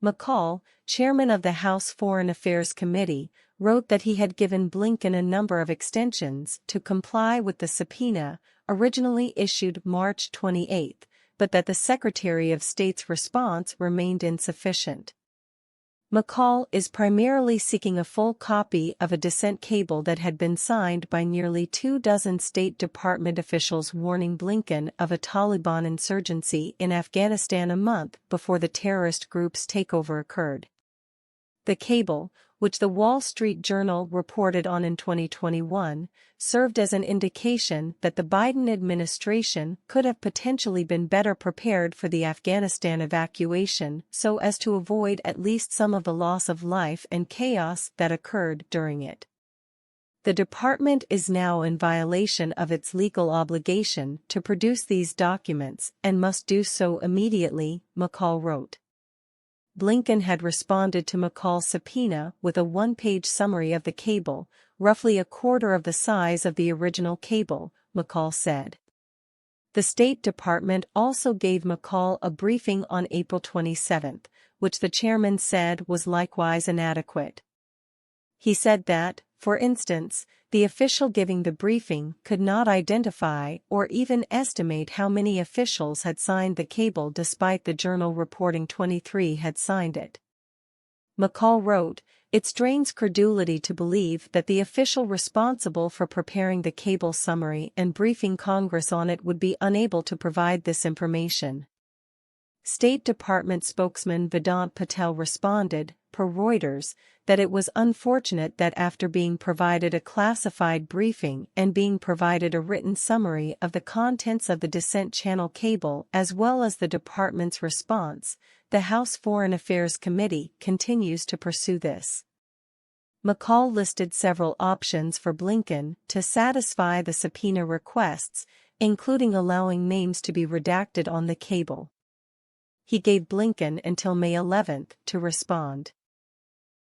McCaul, chairman of the House Foreign Affairs Committee, wrote that he had given Blinken a number of extensions to comply with the subpoena, originally issued March 28, but that the Secretary of State's response remained insufficient. McCaul is primarily seeking a full copy of a dissent cable that had been signed by nearly 24 State Department officials warning Blinken of a Taliban insurgency in Afghanistan a month before the terrorist group's takeover occurred. The cable, which the Wall Street Journal reported on in 2021, served as an indication that the Biden administration could have potentially been better prepared for the Afghanistan evacuation so as to avoid at least some of the loss of life and chaos that occurred during it. The department is now in violation of its legal obligation to produce these documents and must do so immediately, McCaul wrote. Blinken had responded to McCaul's subpoena with a one-page summary of the cable, roughly a quarter of the size of the original cable, McCaul said. The State Department also gave McCaul a briefing on April 27, which the chairman said was likewise inadequate. He said that, for instance, the official giving the briefing could not identify or even estimate how many officials had signed the cable despite the journal reporting 23 had signed it. McCaul wrote, "It strains credulity to believe that the official responsible for preparing the cable summary and briefing Congress on it would be unable to provide this information." State Department spokesman Vedant Patel responded, per Reuters, that it was unfortunate that after being provided a classified briefing and being provided a written summary of the contents of the dissent channel cable as well as the department's response, the House Foreign Affairs Committee continues to pursue this. McCaul listed several options for Blinken to satisfy the subpoena requests, including allowing names to be redacted on the cable. He gave Blinken until May 11 to respond.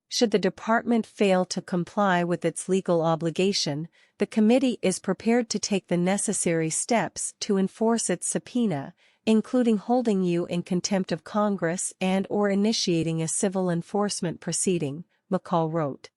Should the department fail to comply with its legal obligation, the committee is prepared to take the necessary steps to enforce its subpoena, including holding you in contempt of Congress and/or initiating a civil enforcement proceeding, McCaul wrote.